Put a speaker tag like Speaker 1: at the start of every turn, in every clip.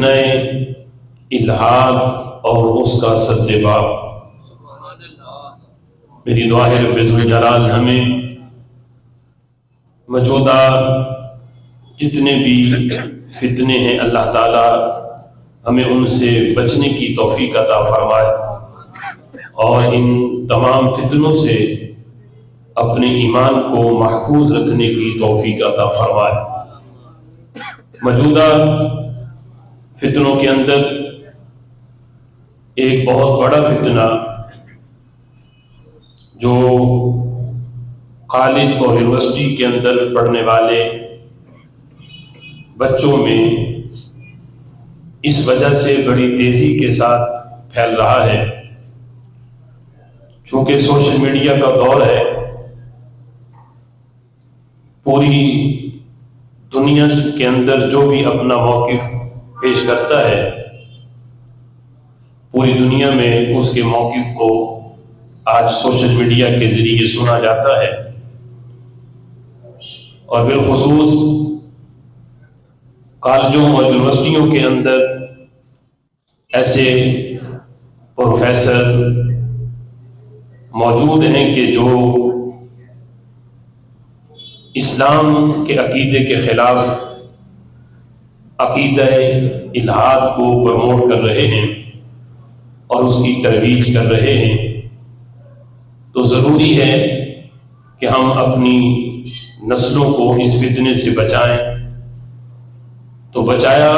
Speaker 1: فتنہ الحاد اور اس کا سدباب۔ میری دعا ہے رب ذوالجلال ہمیں موجودہ جتنے بھی فتنے ہیں اللہ تعالیٰ ہمیں ان سے بچنے کی توفیق عطا فرمائے، اور ان تمام فتنوں سے اپنے ایمان کو محفوظ رکھنے کی توفیق عطا فرمائے۔ موجودہ فتنوں کے اندر ایک بہت بڑا فتنہ جو کالج اور یونیورسٹی کے اندر پڑھنے والے بچوں میں اس وجہ سے بڑی تیزی کے ساتھ پھیل رہا ہے، چونکہ سوشل میڈیا کا دور ہے، پوری دنیا کے اندر جو بھی اپنا موقف پیش کرتا ہے پوری دنیا میں اس کے موقف کو آج سوشل میڈیا کے ذریعے سنا جاتا ہے، اور بالخصوص کالجوں اور یونیورسٹیوں کے اندر ایسے پروفیسر موجود ہیں کہ جو اسلام کے عقیدے کے خلاف عقیدہ الحاد کو پروموٹ کر رہے ہیں اور اس کی ترویج کر رہے ہیں۔ تو ضروری ہے کہ ہم اپنی نسلوں کو اس فتنے سے بچائیں۔ تو بچایا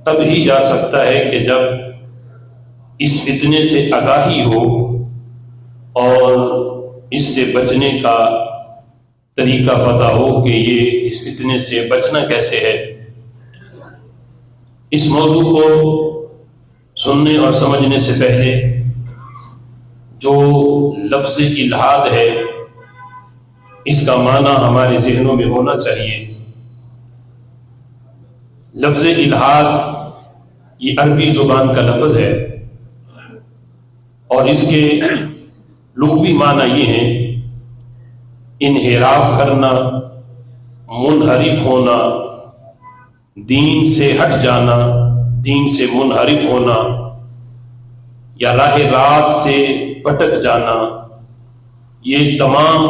Speaker 1: تب ہی جا سکتا ہے کہ جب اس فتنے سے آگاہی ہو اور اس سے بچنے کا طریقہ پتہ ہو کہ یہ اس فتنے سے بچنا کیسے ہے۔ اس موضوع کو سننے اور سمجھنے سے پہلے جو لفظ الحاد ہے اس کا معنی ہمارے ذہنوں میں ہونا چاہیے۔ لفظ الحاد یہ عربی زبان کا لفظ ہے، اور اس کے لغوی معنی یہ ہیں انحراف کرنا، منحرف ہونا، دین سے ہٹ جانا، دین سے منحرف ہونا، یا راہ راست سے بھٹک جانا۔ یہ تمام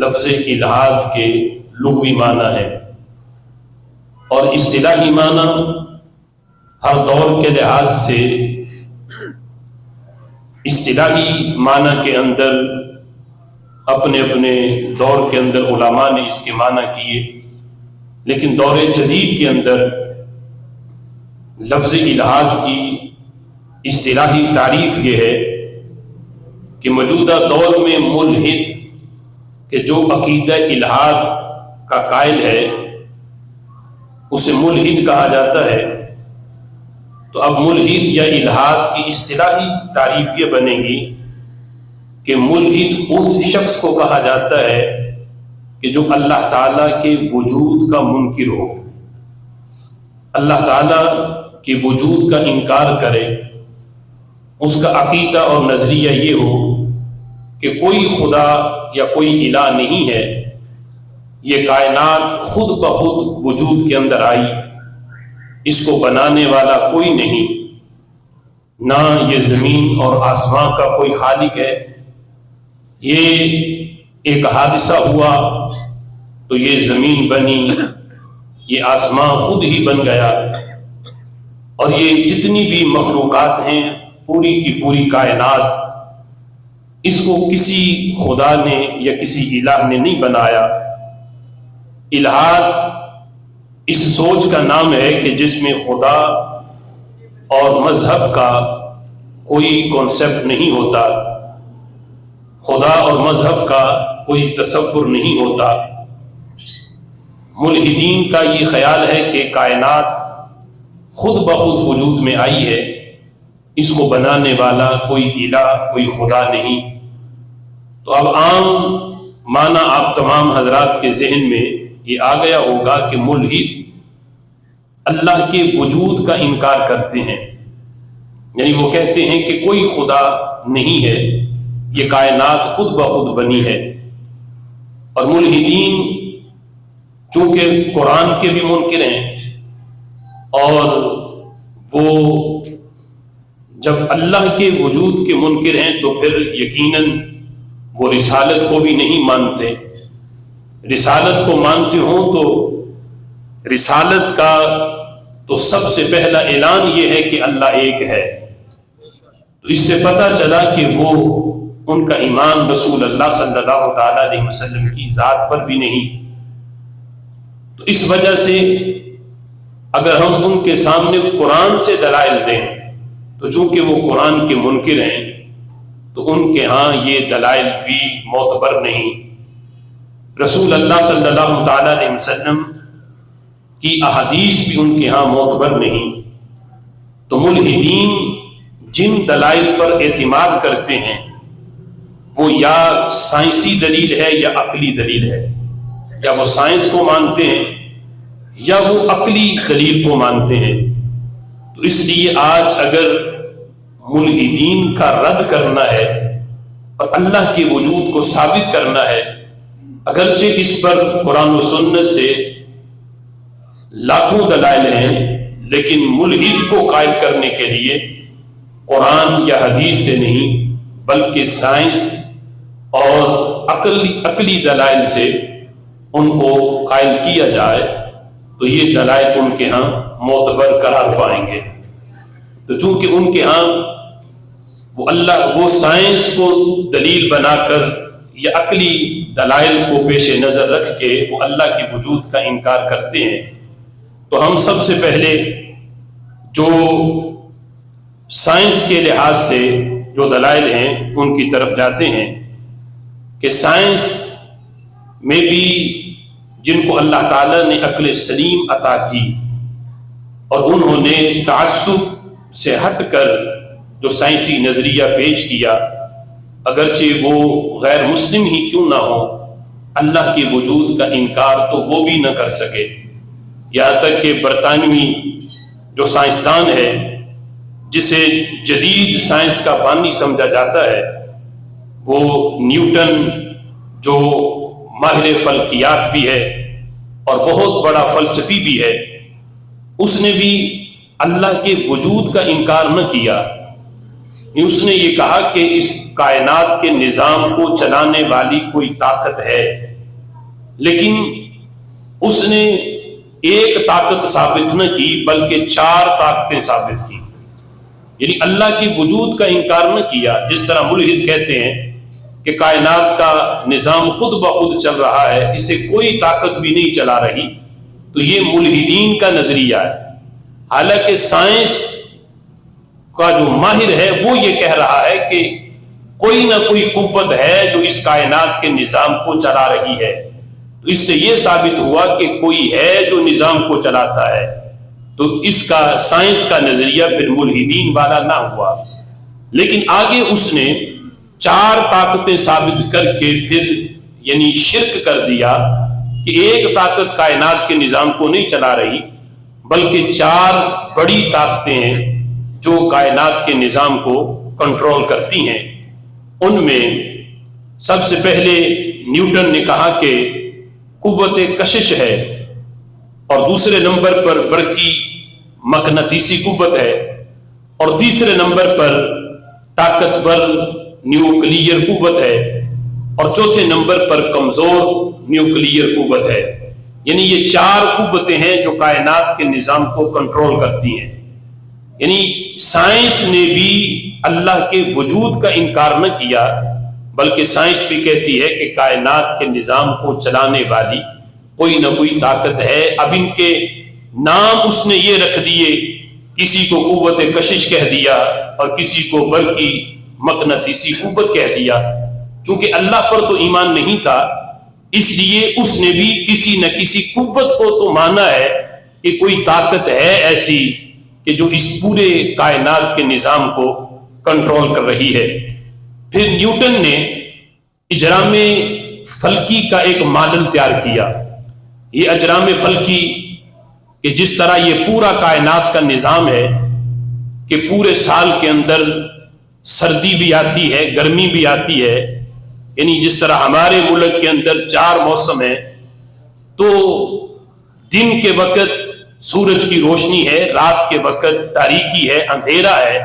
Speaker 1: لفظ الحاد کے لغوی معنی ہے، اور اصطلاحی معنی ہر دور کے لحاظ سے اصطلاحی معنی کے اندر اپنے اپنے دور کے اندر علماء نے اس کے معنی کیے، لیکن دور جدید کے اندر لفظ الحاد کی اصطلاحی تعریف یہ ہے کہ موجودہ دور میں ملحد کہ جو عقیدہ الحاد کا قائل ہے اسے ملحد کہا جاتا ہے۔ تو اب ملحد یا الحاد کی اصطلاحی تعریف یہ بنے گی کہ ملحد اس شخص کو کہا جاتا ہے کہ جو اللہ تعالیٰ کے وجود کا منکر ہو، اللہ تعالیٰ کے وجود کا انکار کرے، اس کا عقیدہ اور نظریہ یہ ہو کہ کوئی خدا یا کوئی الہ نہیں ہے، یہ کائنات خود بخود وجود کے اندر آئی، اس کو بنانے والا کوئی نہیں، نہ یہ زمین اور آسمان کا کوئی خالق ہے، یہ ایک حادثہ ہوا تو یہ زمین بنی، یہ آسمان خود ہی بن گیا، اور یہ جتنی بھی مخلوقات ہیں پوری کی پوری کائنات، اس کو کسی خدا نے یا کسی الہ نے نہیں بنایا۔ الحاد اس سوچ کا نام ہے کہ جس میں خدا اور مذہب کا کوئی کانسیپٹ نہیں ہوتا، خدا اور مذہب کا کوئی تصور نہیں ہوتا۔ ملحدین کا یہ خیال ہے کہ کائنات خود بخود وجود میں آئی ہے، اس کو بنانے والا کوئی الہ، کوئی خدا نہیں۔ تو اب عام معنی آپ تمام حضرات کے ذہن میں یہ آ گیا ہوگا کہ ملحد اللہ کے وجود کا انکار کرتے ہیں، یعنی وہ کہتے ہیں کہ کوئی خدا نہیں ہے، یہ کائنات خود بخود بنی ہے۔ اور ملحدین چونکہ قرآن کے بھی منکر ہیں اور وہ جب اللہ کے وجود کے منکر ہیں تو پھر یقیناً وہ رسالت کو بھی نہیں مانتے. رسالت کو مانتے ہوں تو رسالت کا تو سب سے پہلا اعلان یہ ہے کہ اللہ ایک ہے. تو اس سے پتہ چلا کہ وہ ان کا ایمان رسول اللہ صلی اللہ تعالی علیہ وسلم کی ذات پر بھی نہیں. تو اس وجہ سے اگر ہم ان کے سامنے قرآن سے دلائل دیں تو چونکہ وہ قرآن کے منکر ہیں تو ان کے ہاں یہ دلائل بھی معتبر نہیں. رسول اللہ صلی اللہ تعالی علیہ وسلم کی احادیث بھی ان کے ہاں معتبر نہیں. تو ملحدین جن دلائل پر اعتماد کرتے ہیں وہ یا سائنسی دلیل ہے یا عقلی دلیل ہے. یا وہ سائنس کو مانتے ہیں یا وہ عقلی دلیل کو مانتے ہیں. تو اس لیے آج اگر ملحدین کا رد کرنا ہے اور اللہ کے وجود کو ثابت کرنا ہے، اگرچہ اس پر قرآن و سنت سے لاکھوں دلائل ہیں، لیکن ملحد کو قائل کرنے کے لیے قرآن یا حدیث سے نہیں بلکہ سائنس اور عقلی دلائل سے ان کو قائل کیا جائے تو یہ دلائل ان کے ہاں معتبر قرار پائیں گے. تو چونکہ ان کے ہاں وہ سائنس کو دلیل بنا کر یا عقلی دلائل کو پیش نظر رکھ کے وہ اللہ کے وجود کا انکار کرتے ہیں، تو ہم سب سے پہلے جو سائنس کے لحاظ سے جو دلائل ہیں ان کی طرف جاتے ہیں کہ سائنس میں بھی جن کو اللہ تعالیٰ نے عقل سلیم عطا کی اور انہوں نے تعصب سے ہٹ کر جو سائنسی نظریہ پیش کیا، اگرچہ وہ غیر مسلم ہی کیوں نہ ہو، اللہ کے وجود کا انکار تو وہ بھی نہ کر سکے. یہاں تک کہ برطانوی جو سائنسدان ہے جسے جدید سائنس کا بانی سمجھا جاتا ہے، وہ نیوٹن جو ماہر فلکیات بھی ہے اور بہت بڑا فلسفی بھی ہے، اس نے بھی اللہ کے وجود کا انکار نہ کیا. اس نے یہ کہا کہ اس کائنات کے نظام کو چلانے والی کوئی طاقت ہے، لیکن اس نے ایک طاقت ثابت نہ کی بلکہ 4 طاقتیں ثابت کی. یعنی اللہ کے وجود کا انکار نہ کیا. جس طرح ملحد کہتے ہیں کہ کائنات کا نظام خود بخود چل رہا ہے، اسے کوئی طاقت بھی نہیں چلا رہی، تو یہ ملحدین کا نظریہ ہے. حالانکہ سائنس کا جو ماہر ہے وہ یہ کہہ رہا ہے کہ کوئی نہ کوئی قوت ہے جو اس کائنات کے نظام کو چلا رہی ہے. تو اس سے یہ ثابت ہوا کہ کوئی ہے جو نظام کو چلاتا ہے. تو اس کا سائنس کا نظریہ پھر ملحدین والا نہ ہوا. لیکن آگے اس نے 4 طاقتیں ثابت کر کے پھر یعنی شرک کر دیا کہ ایک طاقت کائنات کے نظام کو نہیں چلا رہی بلکہ 4 بڑی طاقتیں ہیں جو کائنات کے نظام کو کنٹرول کرتی ہیں. ان میں سب سے پہلے نیوٹن نے کہا کہ قوت کشش ہے، اور دوسرے نمبر پر برقی مقناطیسی قوت ہے، اور تیسرے نمبر پر طاقتور نیوکلیئر قوت ہے، اور چوتھے نمبر پر کمزور نیوکلیئر قوت ہے. یعنی یہ 4 قوتیں ہیں جو کائنات کے نظام کو کنٹرول کرتی ہیں. یعنی سائنس نے بھی اللہ کے وجود کا انکار نہ کیا بلکہ سائنس بھی کہتی ہے کہ کائنات کے نظام کو چلانے والی کوئی نہ کوئی طاقت ہے. اب ان کے نام اس نے یہ رکھ دیے، کسی کو قوت کشش کہہ دیا اور کسی کو برقی مقناطیسی قوت کہہ دیا. چونکہ اللہ پر تو ایمان نہیں تھا، اس لیے اس نے بھی کسی نہ کسی قوت کو تو مانا ہے کہ کوئی طاقت ہے ایسی کہ جو اس پورے کائنات کے نظام کو کنٹرول کر رہی ہے. پھر نیوٹن نے اجرام فلکی کا ایک ماڈل تیار کیا. یہ اجرام فلکی کہ جس طرح یہ پورا کائنات کا نظام ہے کہ پورے سال کے اندر سردی بھی آتی ہے، گرمی بھی آتی ہے. یعنی جس طرح ہمارے ملک کے اندر 4 موسم ہیں، تو دن کے وقت سورج کی روشنی ہے، رات کے وقت تاریکی ہے، اندھیرا ہے،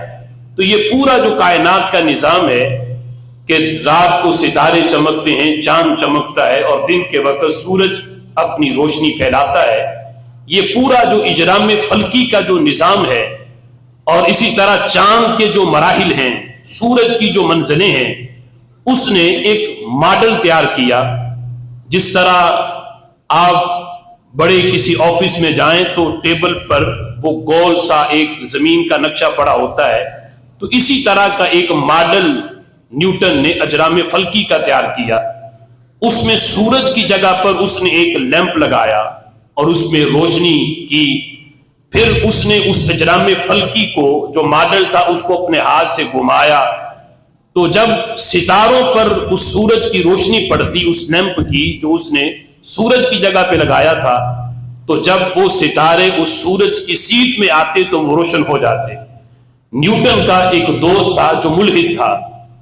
Speaker 1: تو یہ پورا جو کائنات کا نظام ہے کہ رات کو ستارے چمکتے ہیں، چاند چمکتا ہے، اور دن کے وقت سورج اپنی روشنی پھیلاتا ہے، یہ پورا جو اجرام فلکی کا جو نظام ہے، اور اسی طرح چاند کے جو مراحل ہیں، سورج کی جو منزلیں ہیں، اس نے ایک ماڈل تیار کیا. جس طرح آپ بڑے کسی آفس میں جائیں تو ٹیبل پر وہ گول سا ایک زمین کا نقشہ پڑا ہوتا ہے، تو اسی طرح کا ایک ماڈل نیوٹن نے اجرام فلکی کا تیار کیا. اس میں سورج کی جگہ پر اس نے ایک لیمپ لگایا اور اس میں روشنی کی. پھر اس نے اس اجرام فلکی کو جو ماڈل تھا اس کو اپنے ہاتھ سے گھمایا، تو جب ستاروں پر اس سورج کی روشنی پڑتی، اس لیمپ کی جو اس نے سورج کی جگہ پہ لگایا تھا، تو جب وہ ستارے اس سورج کی سیٹ میں آتے تو وہ روشن ہو جاتے. نیوٹن کا ایک دوست تھا جو ملحد تھا،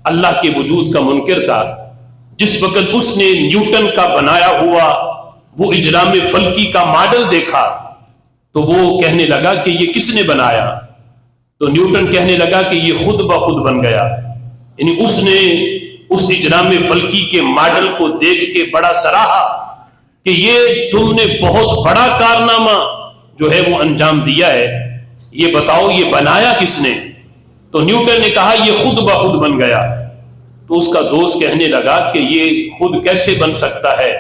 Speaker 1: اللہ کے وجود کا منکر تھا. جس وقت اس نے نیوٹن کا بنایا ہوا وہ اجرام فلکی کا ماڈل دیکھا تو وہ کہنے لگا کہ یہ کس نے بنایا؟ تو نیوٹن کہنے لگا کہ یہ خود بخود بن گیا. یعنی اس نے اس اجرام فلکی کے ماڈل کو دیکھ کے بڑا سراہا کہ یہ تم نے بہت بڑا کارنامہ جو ہے وہ انجام دیا ہے، یہ بتاؤ یہ بنایا کس نے؟ تو نیوٹن نے کہا یہ خود بخود بن گیا. تو اس کا دوست کہنے لگا کہ یہ خود کیسے بن سکتا ہے؟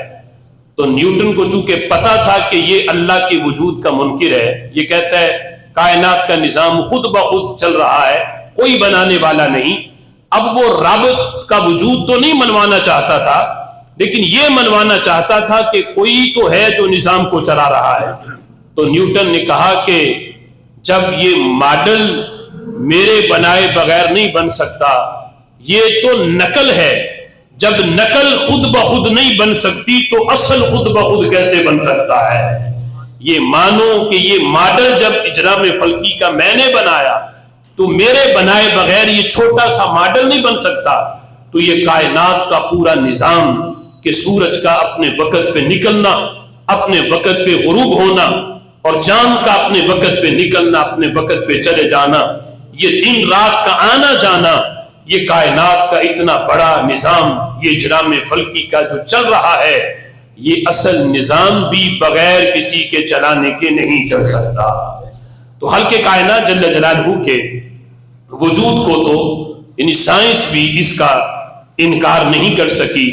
Speaker 1: تو نیوٹن کو چونکہ پتا تھا کہ یہ اللہ کے وجود کا منکر ہے، یہ کہتا ہے کائنات کا نظام خود بخود چل رہا ہے، کوئی بنانے والا نہیں. اب وہ رب کا وجود تو نہیں منوانا چاہتا تھا، لیکن یہ منوانا چاہتا تھا کہ کوئی تو ہے جو نظام کو چلا رہا ہے. تو نیوٹن نے کہا کہ جب یہ ماڈل میرے بنائے بغیر نہیں بن سکتا، یہ تو نقل ہے. جب نقل خود بخود نہیں بن سکتی تو اصل خود بخود کیسے بن سکتا ہے؟ یہ مانو کہ یہ ماڈل جب اجرام فلکی کا میں نے بنایا تو میرے بنائے بغیر یہ چھوٹا سا ماڈل نہیں بن سکتا. تو یہ کائنات کا پورا نظام کہ سورج کا اپنے وقت پہ نکلنا، اپنے وقت پہ غروب ہونا، اور چاند کا اپنے وقت پہ نکلنا، اپنے وقت پہ چلے جانا، یہ دن رات کا آنا جانا، یہ کائنات کا اتنا بڑا نظام، یہ اجرام فلکی کا جو چل رہا ہے، یہ اصل نظام بھی بغیر کسی کے چلانے کے نہیں چل سکتا. تو خالق کائنات جل جلالہ کے وجود کو تو یعنی سائنس بھی اس کا انکار نہیں کر سکی.